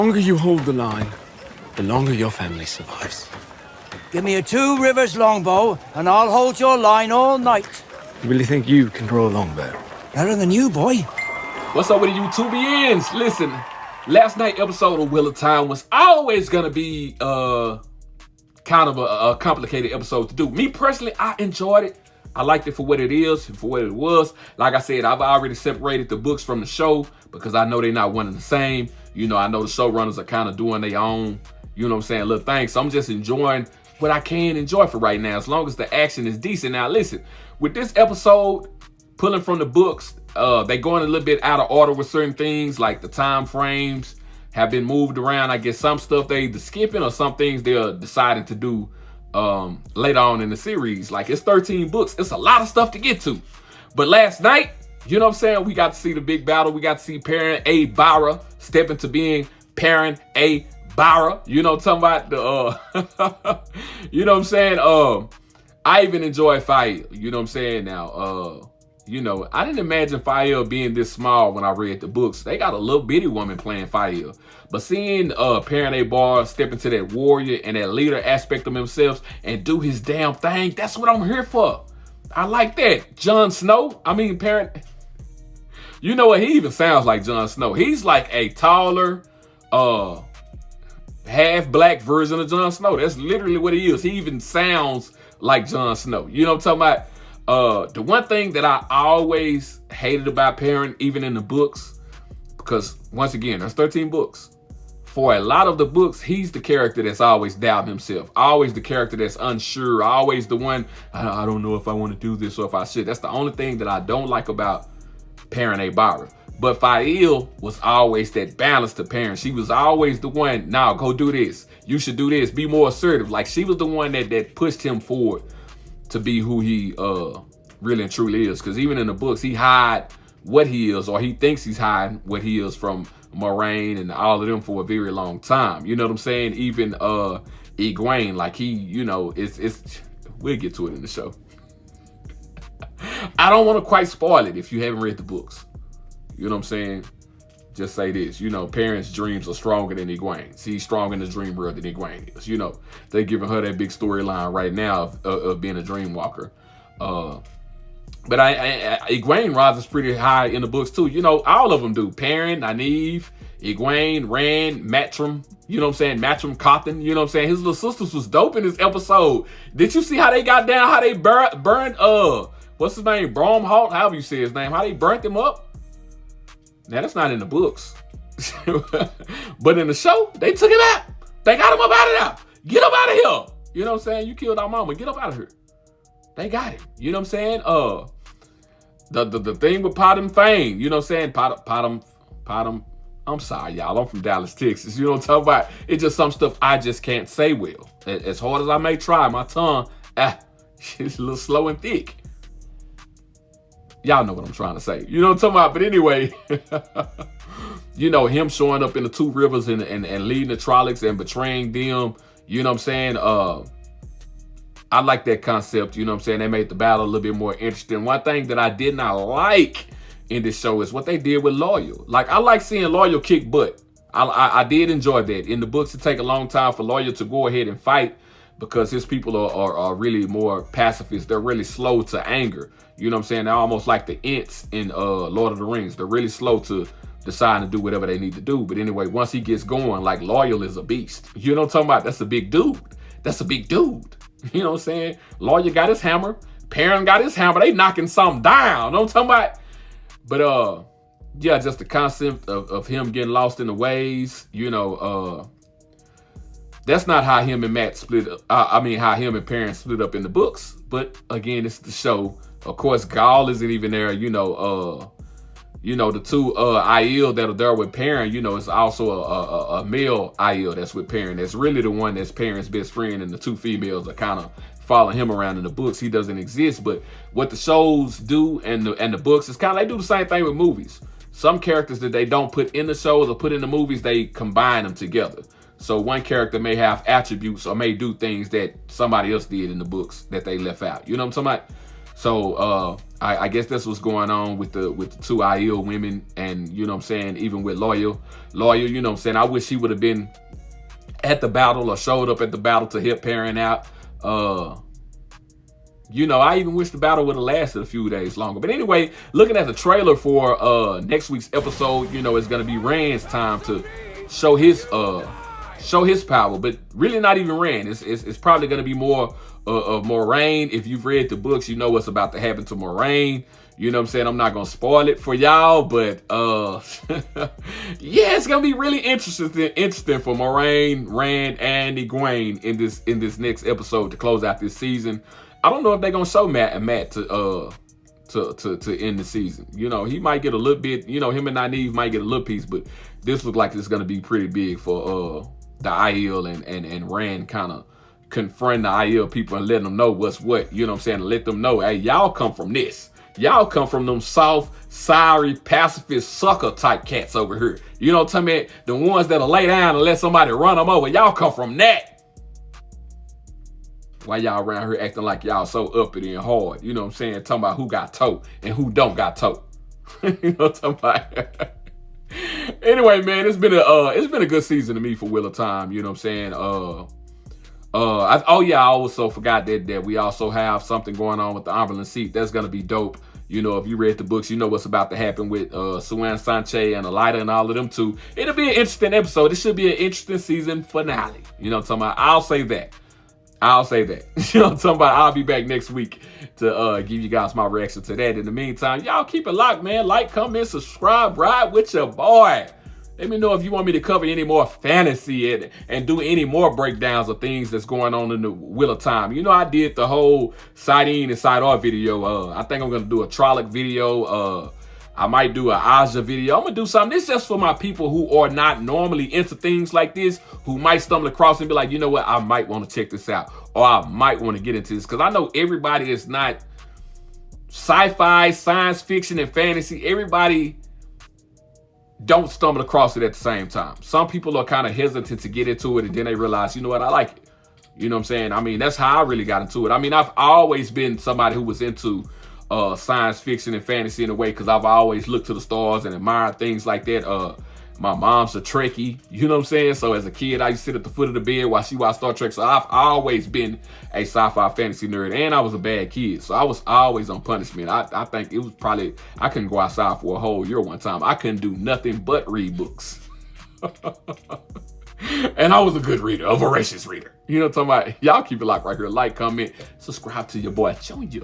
The longer you hold the line, the longer your family survives. Give me a 2 Rivers longbow, and I'll hold your line all night. You really think you can draw a longbow? Better than you, boy. What's up with the YouTubians? Listen, last night's episode of Wheel of Time was always gonna be kind of a complicated episode to do. Me personally, I enjoyed it. I liked it for what it is and for what it was. Like I said, I've already separated the books from the show because I know they're not one and the same. You know, I know the showrunners are kind of doing their own, you know what I'm saying, little things. So I'm just enjoying what I can enjoy for right now, as long as the action is decent. Now, listen, with this episode, pulling from the books, they going a little bit out of order with certain things, like the time frames have been moved around. I guess some stuff they either skipping or some things they're deciding to do later on in the series. Like, it's 13 books. It's a lot of stuff to get to. But last night, you know what I'm saying, we got to see the big battle. We got to see Perrin A. Barra step into being Perrin A. Barra. You know what I'm talking about? The you know what I'm saying? I even enjoy Fael. You know what I'm saying? Now, you know, I didn't imagine Fael being this small when I read the books. They got a little bitty woman playing Fael. But seeing Perrin A. Barra step into that warrior and that leader aspect of himself and do his damn thing, that's what I'm here for. I like that. Jon Snow, I mean, Perrin, you know what? He even sounds like Jon Snow. He's like a taller, half-black version of Jon Snow. That's literally what he is. He even sounds like Jon Snow. You know what I'm talking about? The one thing that I always hated about Perrin, even in the books, because once again, there's 13 books. For a lot of the books, he's the character that's always doubting himself. Always the character that's unsure. Always the one, I don't know if I want to do this or if I should. That's the only thing that I don't like about Perrin A. Barra. But Fael was always that balance to Perrin. She was always the one, now go do this. You should do this. Be more assertive. Like, she was the one that pushed him forward to be who he really and truly is. Because even in the books, he hide what he is, or he thinks he's hiding what he is from Moraine and all of them for a very long time. You know what I'm saying? Even Egwene, like, he, you know, it's we'll get to it in the show. I don't want to quite spoil it if you haven't read the books. You know what I'm saying? Just say this, you know, Perrin's dreams are stronger than Egwene's. He's stronger in the dream world than Egwene is. You know, they're giving her that big storyline right now of being a dream walker. But Egwene rises pretty high in the books too. You know, all of them do. Perrin, Nynaeve, Egwene, Rand, Matrim, you know what I'm saying? Matrim Cotton, you know what I'm saying? His little sisters was dope in this episode. Did you see how they got down, how they burned, what's his name? Bromhalt, however you say his name, how they burnt him up? Now, that's not in the books. But in the show, they took him out. They got him up out of there. Get up out of here. You know what I'm saying? You killed our mama. Get up out of here. They got him. You know what I'm saying? The thing with Potem Fane, you know what I'm saying? Potem. I'm sorry, y'all. I'm from Dallas, Texas. You know what I'm talking about? It's just some stuff I just can't say well. As hard as I may try, my tongue, it's a little slow and thick. Y'all know what I'm trying to say. You know what I'm talking about? But anyway, you know, him showing up in the 2 rivers and leading the Trollocs and betraying them. You know what I'm saying? I like that concept. You know what I'm saying? They made the battle a little bit more interesting. One thing that I did not like in this show is what they did with Loyal. Like, I like seeing Loyal kick butt. I did enjoy that. In the books, it take a long time for Loyal to go ahead and fight because his people are really more pacifist. They're really slow to anger. You know what I'm saying? They're almost like the Ents in Lord of the Rings. They're really slow to decide to do whatever they need to do. But anyway, once he gets going, like, Loyal is a beast. You know what I'm talking about? That's a big dude. That's a big dude. You know what I'm saying? Loyal got his hammer. Perrin got his hammer. They knocking something down. You know what I'm talking about? But, yeah, just the concept of him getting lost in the ways, you know, that's not how him and Matt split up. How him and Perrin split up in the books. But, again, it's the show. Of course, Gaul isn't even there. You know, the 2 Aiel that are there with Perrin, you know, it's also a male Aiel that's with Perrin. That's really the one that's Perrin's best friend, and the 2 females are kind of following him around in the books. He doesn't exist, but what the shows do and the books is kind of, they do the same thing with movies. Some characters that they don't put in the shows or put in the movies, they combine them together. So one character may have attributes or may do things that somebody else did in the books that they left out. You know what I'm talking about? So I guess that's what's going on with the two Aiel women, and you know what I'm saying, even with Loyal, you know what I'm saying. I wish he would have been at the battle or showed up at the battle to help Perrin out. You know, I even wish the battle would have lasted a few days longer. But anyway, looking at the trailer for next week's episode, you know, it's gonna be Rand's time to show his power, but really not even Rand. It's probably gonna be more of Moraine. If you've read the books, you know what's about to happen to Moraine. You know what I'm saying? I'm not gonna spoil it for y'all, but yeah, it's gonna be really interesting for Moraine, Rand, and Egwene in this next episode to close out this season. I don't know if they're gonna show Matt to end the season. You know, he might get a little bit, you know, him and Nynaeve might get a little piece, but this looks like it's gonna be pretty big for the Aiel and Rand kind of confront the Aiel people and letting them know what's what. You know what I'm saying? Let them know, hey, y'all come from this. Y'all come from them soft, sorry, pacifist, sucker type cats over here. You know what I'm talking about? The ones that'll lay down and let somebody run them over. Y'all come from that. Why y'all around here acting like y'all so uppity and hard? You know what I'm saying? Talking about who got toe and who don't got toe. You know what I'm talking about? Anyway, man, it's been a good season to me for Wheel of Time. You know what I'm saying? Oh yeah, I also forgot that we also have something going on with the Amberlin seat. That's gonna be dope. You know, if you read the books, you know what's about to happen with Suan Sanche and Elida and all of them too. It'll be an interesting episode. It should be an interesting season finale. You know what I'm talking about? I'll say that. You know what I'm talking about? I'll be back next week to give you guys my reaction to that. In the meantime, y'all keep it locked, man. Like, comment, subscribe, ride with your boy. Let me know if you want me to cover any more fantasy and do any more breakdowns of things that's going on in the Wheel of Time. You know, I did the whole side in and side off video. I think I'm going to do a Trolloc video. I might do an Aja video. I'm going to do something. This is just for my people who are not normally into things like this, who might stumble across and be like, you know what, I might want to check this out. Or I might want to get into this. Because I know everybody is not sci-fi, science fiction, and fantasy. Everybody don't stumble across it at the same time. Some people are kind of hesitant to get into it, and then they realize, you know what, I like it. You know what I'm saying? I mean, that's how I really got into it. I mean, I've always been somebody who was into science fiction and fantasy in a way, because I've always looked to the stars and admired things like that. My mom's a Trekkie, you know what I'm saying? So as a kid, I used to sit at the foot of the bed while she watched Star Trek. So I've always been a sci-fi fantasy nerd, and I was a bad kid. So I was always on punishment. I think it was probably, I couldn't go outside for a whole year one time. I couldn't do nothing but read books. And I was a good reader, a voracious reader. You know what I'm talking about? Y'all keep it locked right here. Like, comment, subscribe to your boy Junior.